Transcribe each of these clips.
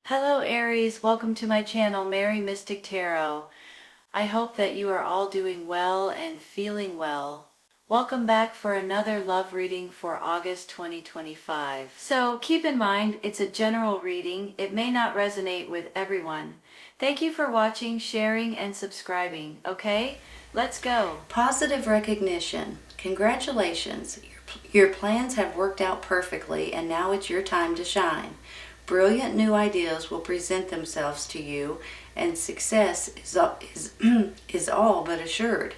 Hello Aries, welcome to my channel, Mary Mystic Tarot. I hope that you are all doing well and feeling well. Welcome back for another love reading for August 2025. So keep in mind, it's a general reading. It may not resonate with everyone. Thank you for watching, sharing, and subscribing. Okay, let's go. Positive recognition. Congratulations. Your plans have worked out perfectly and now it's your time to shine. Brilliant new ideas will present themselves to you, and success is all but assured.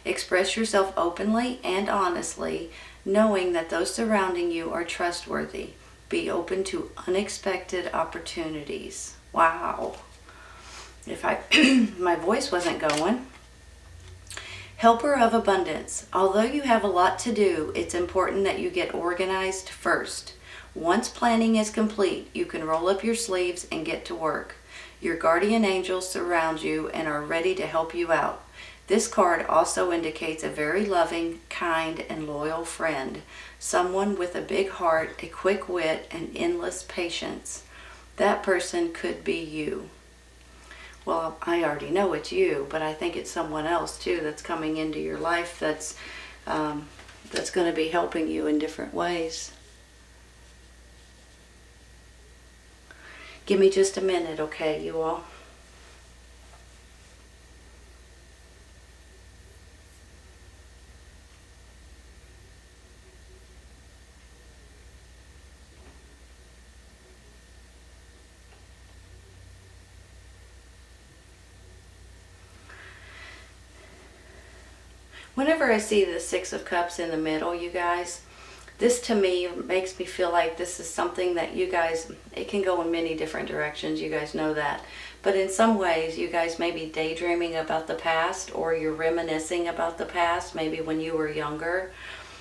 Express yourself openly and honestly, knowing that those surrounding you are trustworthy. Be open to unexpected opportunities. Wow. If my voice wasn't going. Helper of abundance. Although you have a lot to do, it's important that you get organized first. Once planning is complete, you can roll up your sleeves and get to work. Your guardian angels surround you and are ready to help you out. This card also indicates a very loving, kind, and loyal friend. Someone with a big heart, a quick wit, and endless patience. That person could be you. Well, I already know it's you, but I think it's someone else too that's coming into your life that's going to be helping you in different ways. Give me just a minute, okay, you all? Whenever I see the Six of Cups in the middle, you guys, this to me makes me feel like this is something that you guys, it can go in many different directions, you guys know that. But in some ways, you guys may be daydreaming about the past, or you're reminiscing about the past, maybe when you were younger.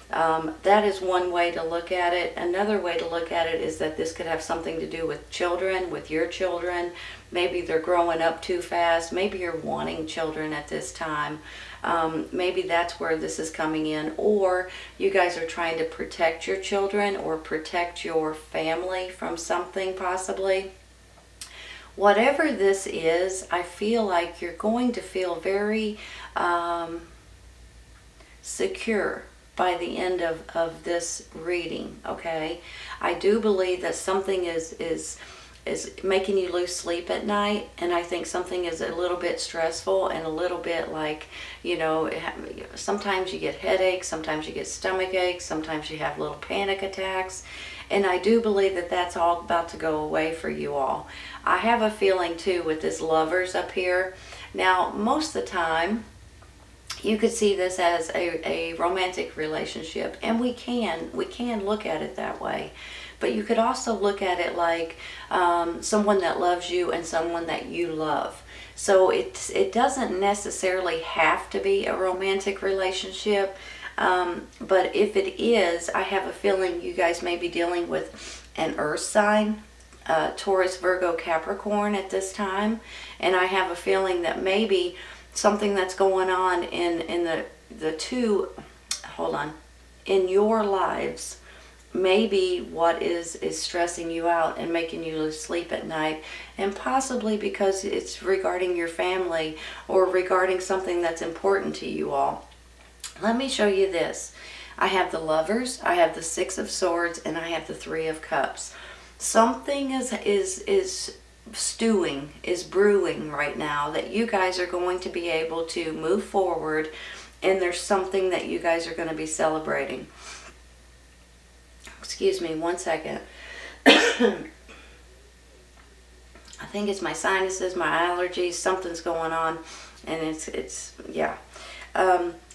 That is one way to look at it. Another way to look at it is that this could have something to do with children, with your children. Maybe they're growing up too fast. Maybe you're wanting children at this time. Maybe that's where this is coming in. Or you guys are trying to protect your children or protect your family from something possibly. Whatever this is, I feel like you're going to feel very secure by the end of this reading, okay? I do believe that something is making you lose sleep at night, and I think something is a little bit stressful and a little bit like, you know, sometimes you get headaches, sometimes you get stomach aches, sometimes you have little panic attacks, and I do believe that that's all about to go away for you all. I have a feeling too with this Lovers up here. Now, most of the time, you could see this as a romantic relationship, and we can look at it that way. But you could also look at it like someone that loves you and someone that you love. So it doesn't necessarily have to be a romantic relationship, but if it is, I have a feeling you guys may be dealing with an earth sign, Taurus, Virgo, Capricorn at this time, and I have a feeling that maybe something that's going on in the two, hold on, in your lives, maybe what is stressing you out and making you lose sleep at night, and possibly because it's regarding your family or regarding something that's important to you all. Let me show you this. I have the Lovers, I have the Six of Swords, and I have the Three of Cups. Something is stewing, is brewing right now that you guys are going to be able to move forward, and there's something that you guys are going to be celebrating. Excuse me one second. I think it's my sinuses, my allergies, something's going on, and it's yeah.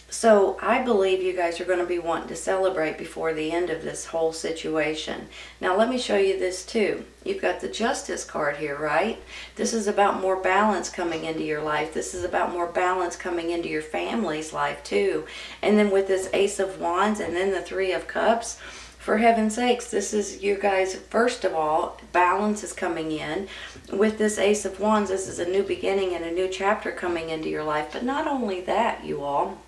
So I believe you guys are going to be wanting to celebrate before the end of this whole situation. Now let me show you this too. You've got the Justice card here, right? This is about more balance coming into your life. This is about more balance coming into your family's life too. And then with this Ace of Wands and then the Three of Cups, for heaven's sakes, this is you guys, first of all, balance is coming in. With this Ace of Wands, this is a new beginning and a new chapter coming into your life. But not only that, you all,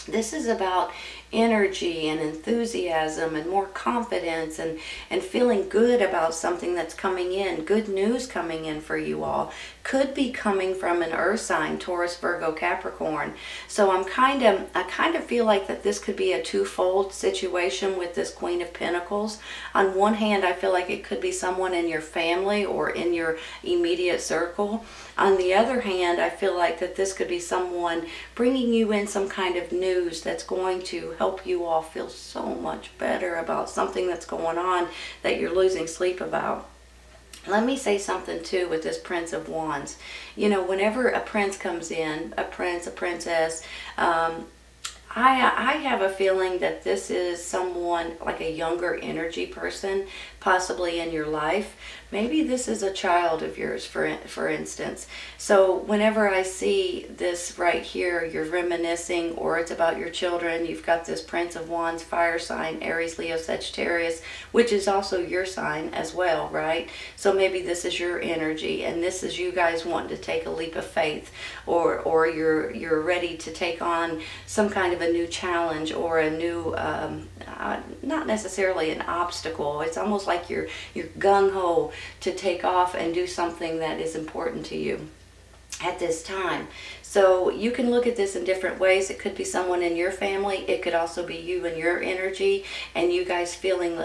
this is about energy and enthusiasm and more confidence and feeling good about something that's coming in. Good news coming in for you all. Could be coming from an earth sign, Taurus, Virgo, Capricorn. So I kind of feel like that this could be a twofold situation with this Queen of Pentacles. On one hand, I feel like it could be someone in your family or in your immediate circle. On the other hand, I feel like that this could be someone bringing you in some kind of news that's going to help you all feel so much better about something that's going on that you're losing sleep about. Let me say something too with this Prince of Wands. You know, whenever a prince comes in, a prince, a princess, I have a feeling that this is someone like a younger energy person, possibly in your life. Maybe this is a child of yours, for instance. So whenever I see this right here, you're reminiscing, or it's about your children, you've got this Prince of Wands, fire sign, Aries, Leo, Sagittarius, which is also your sign as well, right? So maybe this is your energy, and this is you guys wanting to take a leap of faith, or you're ready to take on some kind of a new challenge or a new, not necessarily an obstacle. It's almost like you're gung-ho to take off and do something that is important to you at this time. So you can look at this in different ways. It could be someone in your family. It could also be you and your energy, and you guys feeling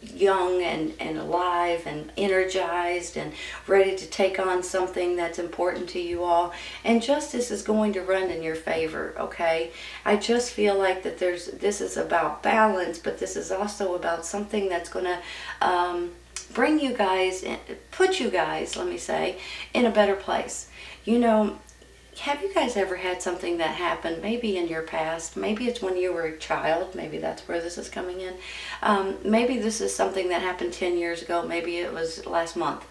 young and alive and energized and ready to take on something that's important to you all. And justice is going to run in your favor, okay? I just feel like that this is about balance, but this is also about something that's going to bring you guys, put you guys, let me say, in a better place. You know, have you guys ever had something that happened maybe in your past? Maybe it's when you were a child. Maybe that's where this is coming in. Maybe this is something that happened 10 years ago. Maybe it was last month.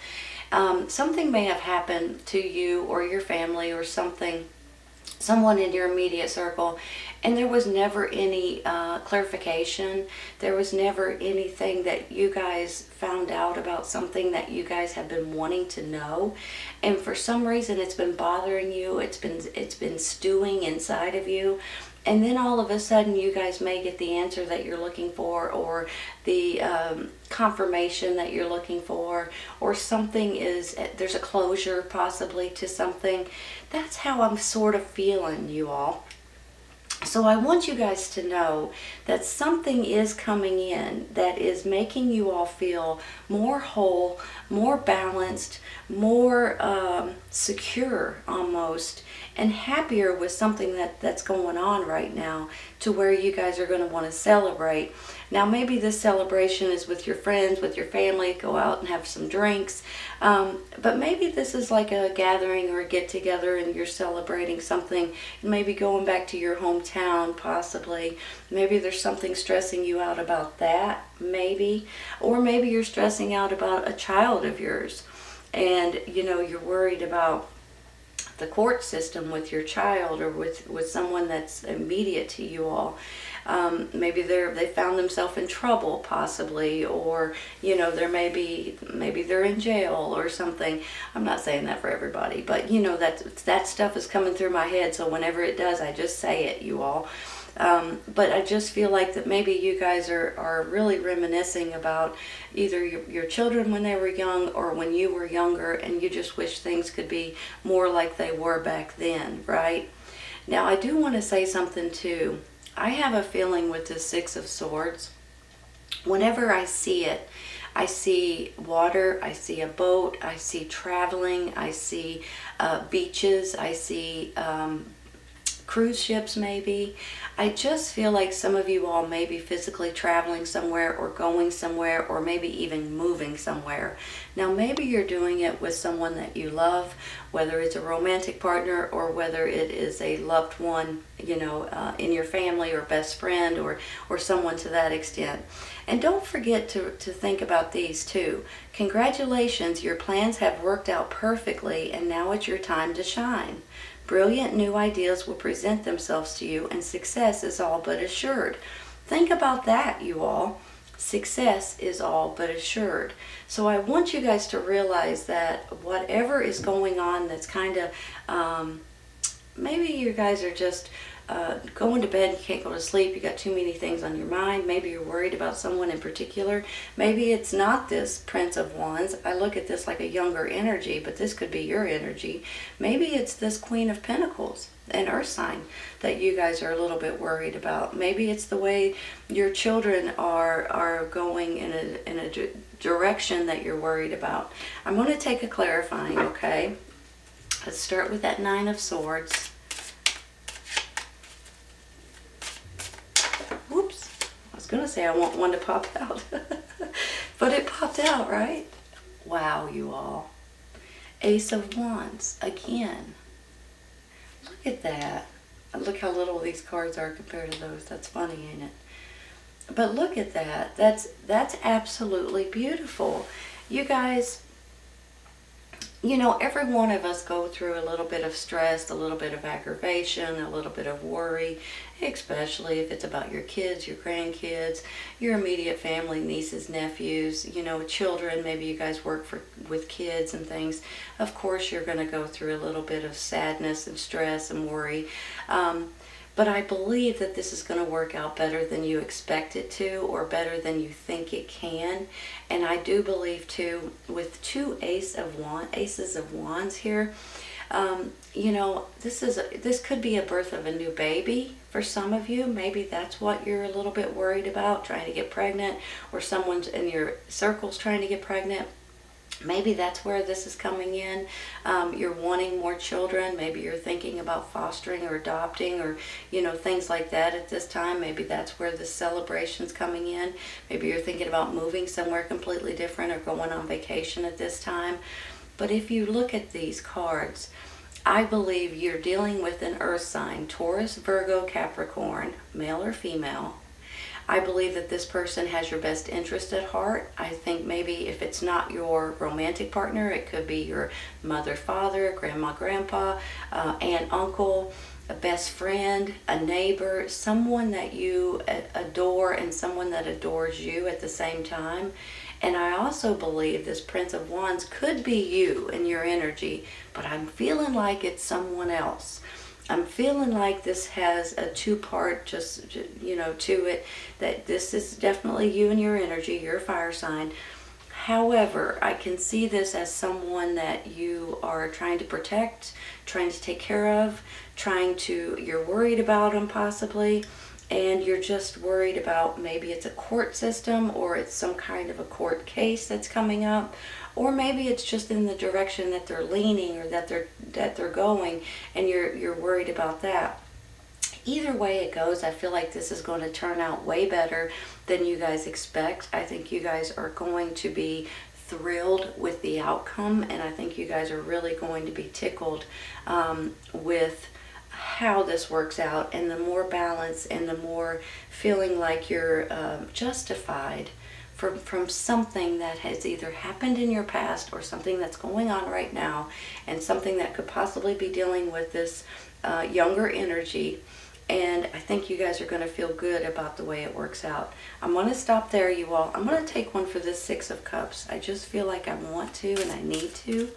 Something may have happened to you or your family or someone in your immediate circle, and there was never any clarification. There was never anything that you guys found out about something that you guys have been wanting to know, and for some reason it's been bothering you. It's been stewing inside of you, and then all of a sudden you guys may get the answer that you're looking for, or the confirmation that you're looking for, or there's a closure possibly to something. That's how I'm sort of feeling, you all. So I want you guys to know that something is coming in that is making you all feel more whole, more balanced, more secure almost, and happier with something that's going on right now, to where you guys are going to want to celebrate. Now maybe this celebration is with your friends, with your family, go out and have some drinks, but maybe this is like a gathering or a get together and you're celebrating something, maybe going back to your hometown possibly. Maybe there's something stressing you out about that, maybe, or maybe you're stressing out about a child of yours, and you know, you're worried about the court system with your child, or with someone that's immediate to you all. Maybe they found themselves in trouble possibly, or you know, maybe they're in jail or something. I'm not saying that for everybody, but you know, that stuff is coming through my head, so whenever it does, I just say it, you all. But I just feel like that maybe you guys are really reminiscing about either your children when they were young, or when you were younger, and you just wish things could be more like they were back then, right? Now I do want to say something too. I have a feeling with the Six of Swords, whenever I see it, I see water, I see a boat, I see traveling, I see beaches, I see cruise ships maybe. I just feel like some of you all may be physically traveling somewhere, or going somewhere, or maybe even moving somewhere. Now maybe you're doing it with someone that you love, whether it's a romantic partner or whether it is a loved one, you know, in your family, or best friend, or someone to that extent. And don't forget to think about these too. Congratulations, your plans have worked out perfectly, and now it's your time to shine. Brilliant new ideas will present themselves to you, and success is all but assured. Think about that, you all. Success is all but assured. So I want you guys to realize that whatever is going on that's kind of, maybe you guys are just going to bed and you can't go to sleep. You got too many things on your mind. Maybe you're worried about someone in particular. Maybe it's not this Prince of Wands. I look at this like a younger energy, but this could be your energy. Maybe it's this Queen of Pentacles, an earth sign, that you guys are a little bit worried about. Maybe it's the way your children are going in a direction that you're worried about. I'm going to take a clarifying, okay? Let's start with that Nine of Swords. Whoops. I was going to say I want one to pop out. But it popped out, right? Wow, you all. Ace of Wands again. Look at that. Look how little these cards are compared to those. That's funny, ain't it? But look at that. That's absolutely beautiful. You guys, you know, every one of us go through a little bit of stress, a little bit of aggravation, a little bit of worry, especially if it's about your kids, your grandkids, your immediate family, nieces, nephews, you know, children. Maybe you guys work with kids and things. Of course, you're going to go through a little bit of sadness and stress and worry. But I believe that this is going to work out better than you expect it to, or better than you think it can. And I do believe too, with two aces of wands here, you know, this could be a birth of a new baby for some of you. Maybe that's what you're a little bit worried about, trying to get pregnant, or someone's in your circles trying to get pregnant. Maybe that's where this is coming in. You're wanting more children. Maybe you're thinking about fostering or adopting, or, you know, things like that at this time. Maybe that's where the celebration's coming in. Maybe you're thinking about moving somewhere completely different or going on vacation at this time. But if you look at these cards, I believe you're dealing with an earth sign, Taurus, Virgo, Capricorn, male or female. I believe that this person has your best interest at heart. I think maybe if it's not your romantic partner, it could be your mother, father, grandma, grandpa, aunt, uncle, a best friend, a neighbor, someone that you adore and someone that adores you at the same time. And I also believe this Prince of Wands could be you and your energy, but I'm feeling like it's someone else. I'm feeling like this has a two-part, you know, to it, that this is definitely you and your energy, your fire sign. However, I can see this as someone that you are trying to protect, trying to take care of, you're worried about them possibly, and you're just worried about maybe it's a court system, or it's some kind of a court case that's coming up, or maybe it's just in the direction that they're leaning, or that they're going, and you're worried about that. Either way it goes, I feel like this is going to turn out way better than you guys expect. I think you guys are going to be thrilled with the outcome, and I think you guys are really going to be tickled with how this works out, and the more balance and the more feeling like you're justified from something that has either happened in your past or something that's going on right now, and something that could possibly be dealing with this younger energy. And I think you guys are going to feel good about the way it works out. I'm going to stop there, you all. I'm going to take one for this Six of Cups. I just feel like I want to and I need to.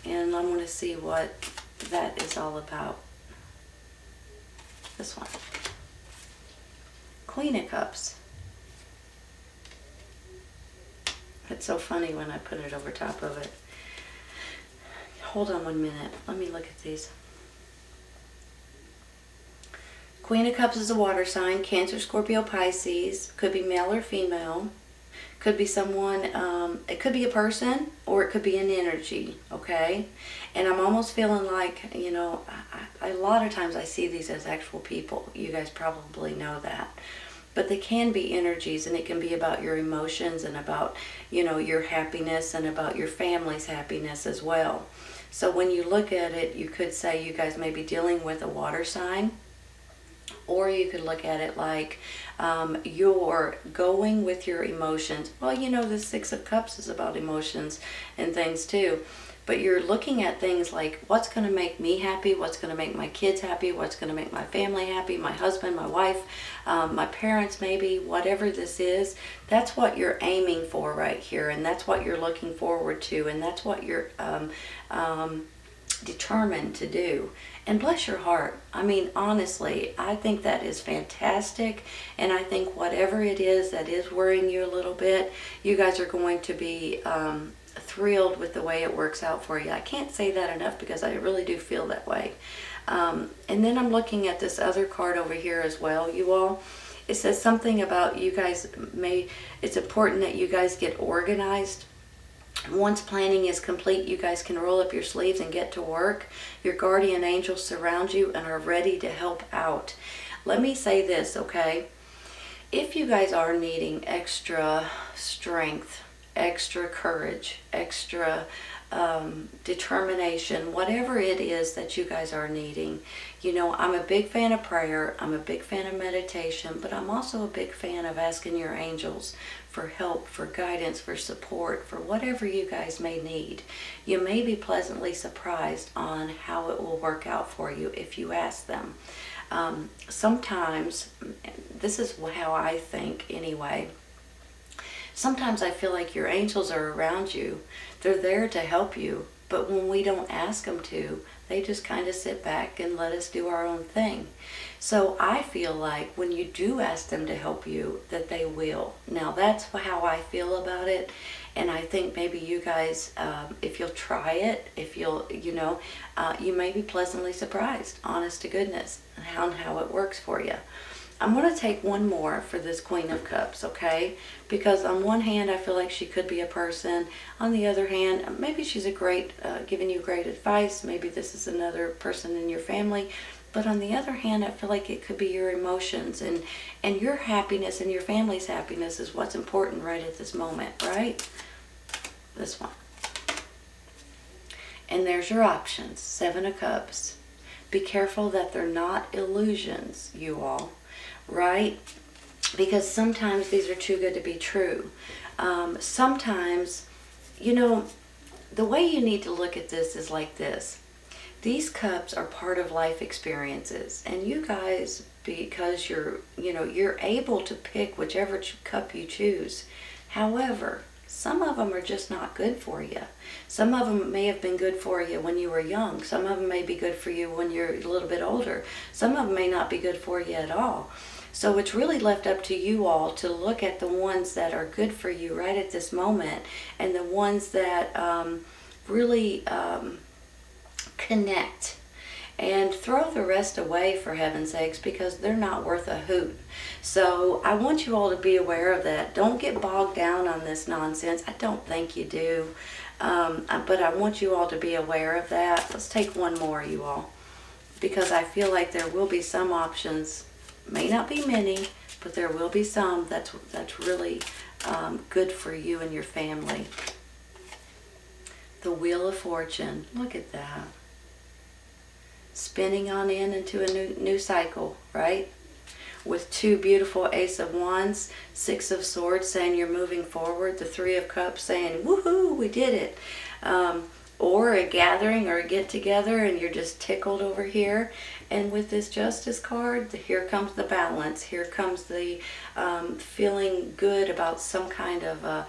And I'm going to see what that is all about. This one. Queen of Cups. It's so funny when I put it over top of it. Hold on 1 minute. Let me look at these. Queen of Cups is a water sign. Cancer, Scorpio, Pisces. Could be male or female. Could be someone, it could be a person, or it could be an energy, okay? And I'm almost feeling like, you know, a lot of times I see these as actual people. You guys probably know that. But they can be energies, and it can be about your emotions and about, you know, your happiness and about your family's happiness as well. So when you look at it, you could say you guys may be dealing with a water sign, or you could look at it like you're going with your emotions. Well, you know, the Six of Cups is about emotions and things too. But you're looking at things like, what's going to make me happy? What's going to make my kids happy? What's going to make my family happy? My husband, my wife, my parents maybe, whatever this is. That's what you're aiming for right here. And that's what you're looking forward to. And that's what you're determined to do. And bless your heart. I mean, honestly, I think that is fantastic. And I think whatever it is that is worrying you a little bit, you guys are going to be thrilled with the way it works out for you. I can't say that enough because I really do feel that way. And then I'm looking at this other card over here as well, you all. It says something about you guys it's important that you guys get organized. Once planning is complete, you guys can roll up your sleeves and get to work. Your guardian angels surround you and are ready to help out. Let me say this, okay? If you guys are needing extra strength, extra courage, extra determination, whatever it is that you guys are needing, you know, I'm a big fan of prayer, I'm a big fan of meditation, but I'm also a big fan of asking your angels for help, for guidance, for support, for whatever you guys may need. You may be pleasantly surprised on how it will work out for you if you ask them. Sometimes, this is how I think anyway, sometimes I feel like your angels are around you. They're there to help you, but when we don't ask them to, they just kind of sit back and let us do our own thing. So I feel like when you do ask them to help you, that they will. Now that's how I feel about it, and I think maybe you guys, if you'll try it, if you'll, you know, you may be pleasantly surprised, honest to goodness, how it works for you. I'm going to take one more for this Queen of Cups, okay? Because on one hand, I feel like she could be a person. On the other hand, maybe she's a great, giving you great advice. Maybe this is another person in your family. But on the other hand, I feel like it could be your emotions. And your happiness and your family's happiness is what's important right at this moment, right? This one. And there's your options. 7 of Cups. Be careful that they're not illusions, you all. Right? Because sometimes these are too good to be true. Sometimes, you know, the way you need to look at this is like this. These cups are part of life experiences, and you guys, because you're able to pick whichever cup you choose. However, some of them are just not good for you. Some of them may have been good for you when you were young. Some of them may be good for you when you're a little bit older. Some of them may not be good for you at all. So it's really left up to you all to look at the ones that are good for you right at this moment, and the ones that really connect. And throw the rest away, for heaven's sakes, because they're not worth a hoot. So I want you all to be aware of that. Don't get bogged down on this nonsense. I don't think you do. But I want you all to be aware of that. Let's take one more, you all. Because I feel like there will be some options. May not be many, but there will be some that's really good for you and your family. The Wheel of Fortune. Look at that. Spinning on into a new cycle, right? With 2 beautiful Ace of Wands, 6 of Swords saying you're moving forward, the 3 of Cups saying, woohoo, we did it. Or a gathering or a get together and you're just tickled over here. And with this Justice card, here comes the balance. Here comes the feeling good about some kind of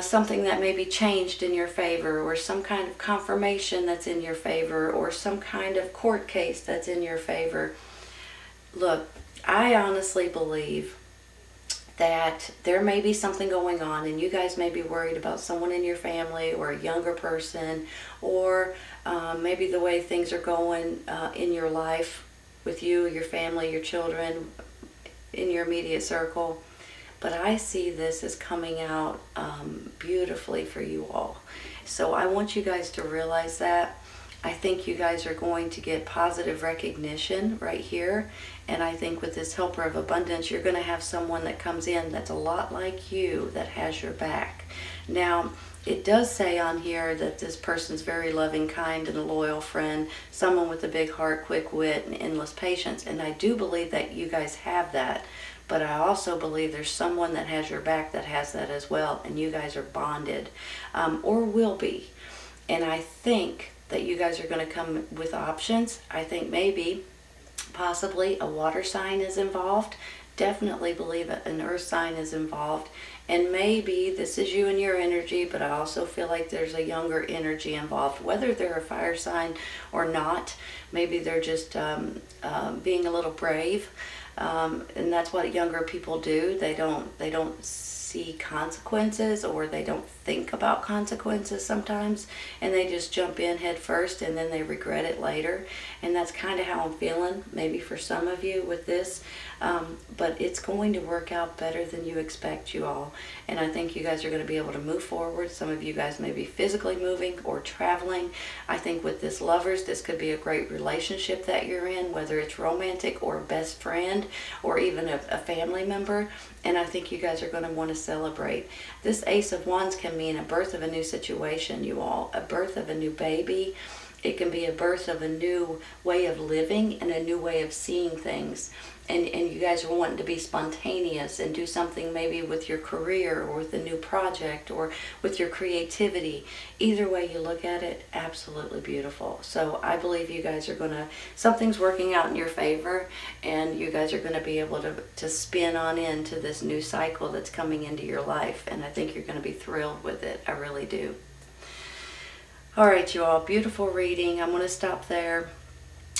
something that may be changed in your favor, or some kind of confirmation that's in your favor, or some kind of court case that's in your favor. Look, I honestly believe that there may be something going on, and you guys may be worried about someone in your family or a younger person, or maybe the way things are going in your life with you, your family, your children, in your immediate circle. But I see this as coming out beautifully for you all. So I want you guys to realize that. I think you guys are going to get positive recognition right here. And I think with this Helper of Abundance, you're going to have someone that comes in that's a lot like you, that has your back. Now, it does say on here that this person's very loving, kind, and a loyal friend, someone with a big heart, quick wit, and endless patience. And I do believe that you guys have that. But I also believe there's someone that has your back that has that as well. And you guys are bonded, or will be. And I think that you guys are going to come with options. I think maybe, possibly, a water sign is involved. definitely believe an earth sign is involved. And maybe this is you and your energy, but I also feel like there's a younger energy involved, whether they're a fire sign or not. Maybe they're just being a little brave, and that's what younger people do. They don't see consequences, or they don't think about consequences sometimes, and they just jump in head first and then they regret it later. And that's kind of how I'm feeling maybe for some of you with this, but it's going to work out better than you expect, you all. And I think you guys are going to be able to move forward. Some of you guys may be physically moving or traveling. I think with this lovers, this could be a great relationship that you're in, whether it's romantic or a best friend or even a family member. And I think you guys are going to want to celebrate. This Ace of Wands can mean a birth of a new situation, you all, a birth of a new baby. It can be a birth of a new way of living and a new way of seeing things. And you guys are wanting to be spontaneous and do something maybe with your career or with a new project or with your creativity. Either way you look at it, absolutely beautiful. So I believe you guys are something's working out in your favor, and you guys are going to be able to spin on into this new cycle that's coming into your life. And I think you're going to be thrilled with it. I really do. All right, you all, beautiful reading. I'm going to stop there.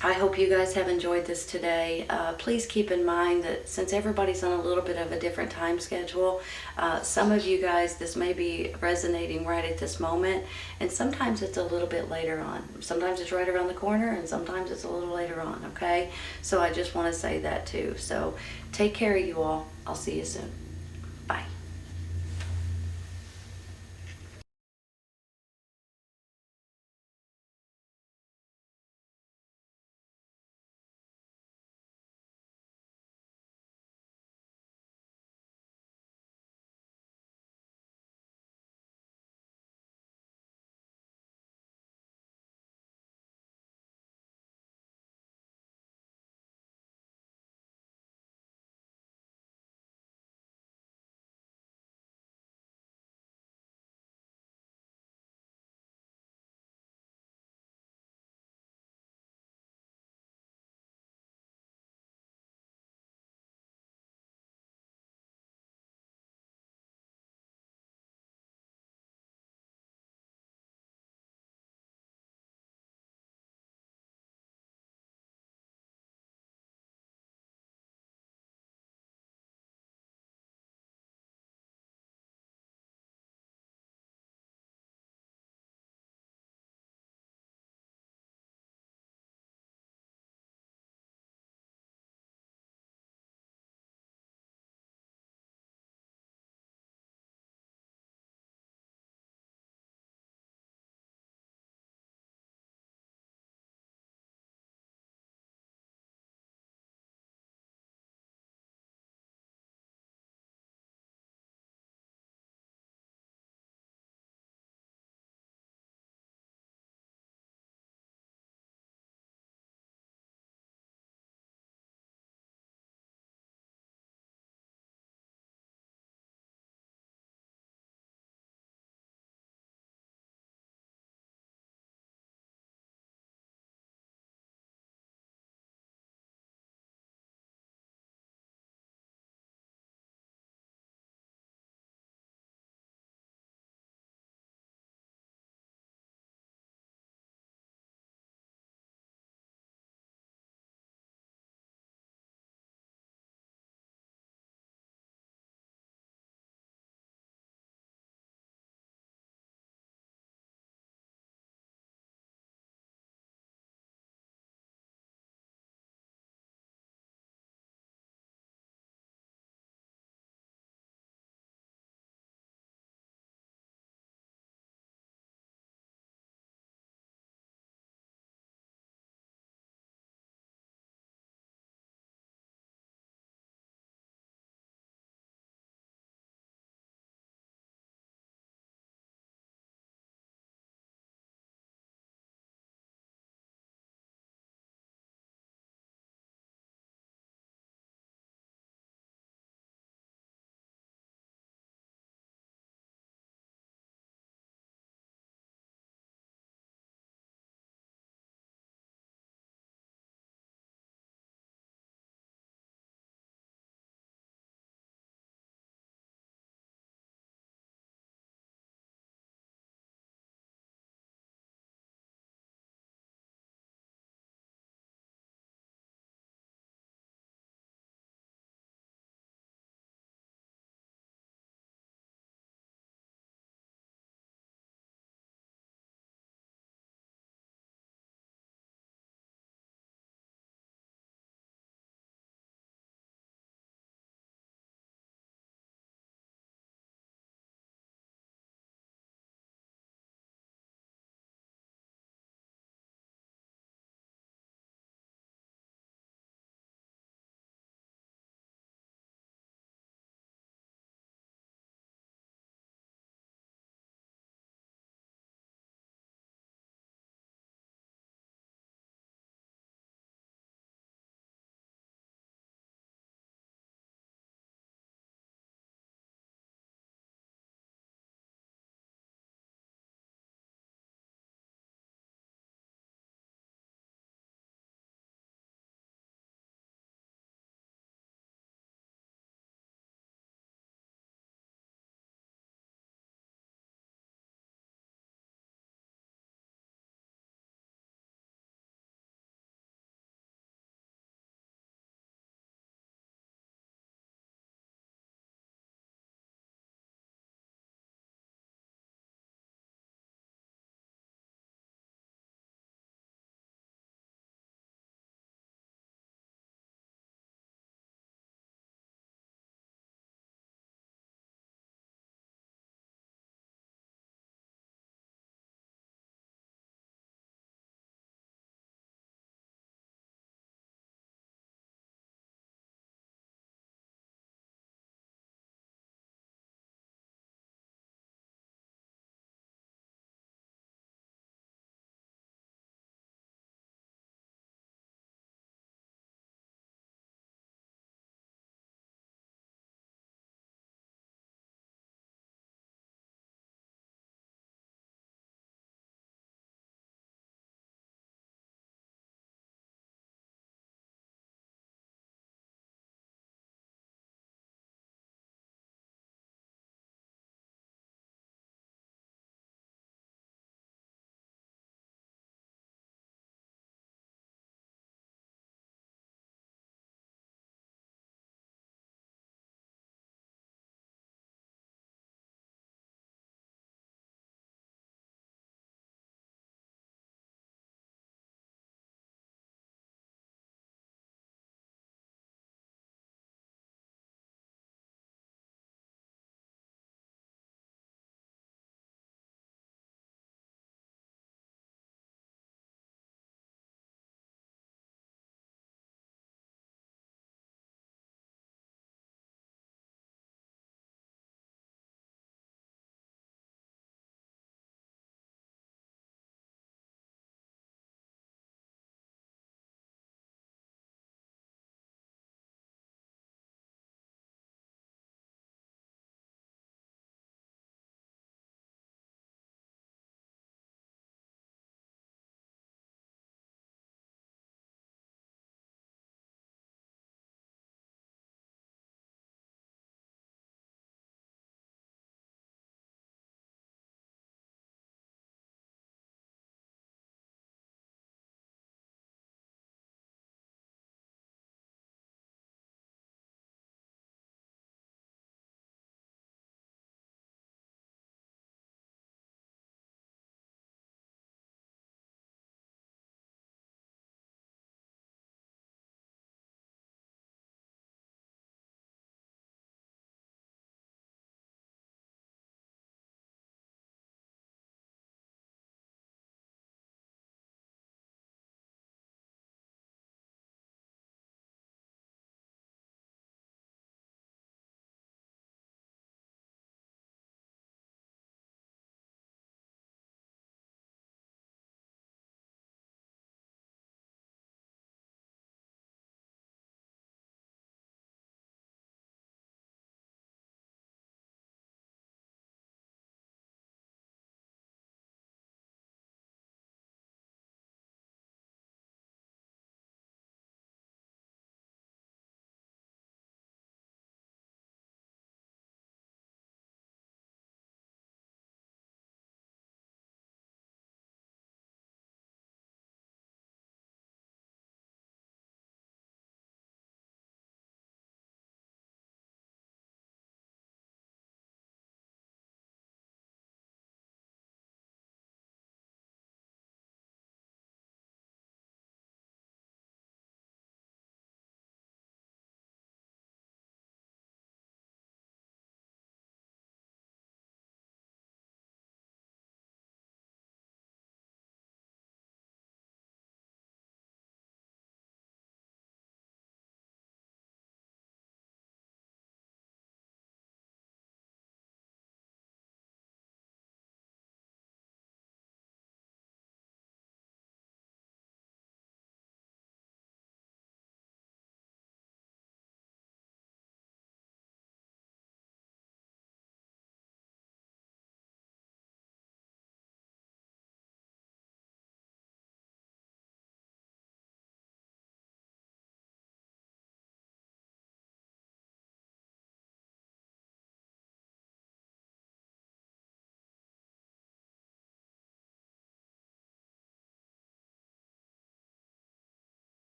I hope you guys have enjoyed this today. Please keep in mind that since everybody's on a little bit of a different time schedule, some of you guys, this may be resonating right at this moment, and sometimes it's a little bit later on. Sometimes it's right around the corner, and sometimes it's a little later on, okay? So I just want to say that too. So take care of you all. I'll see you soon. Bye.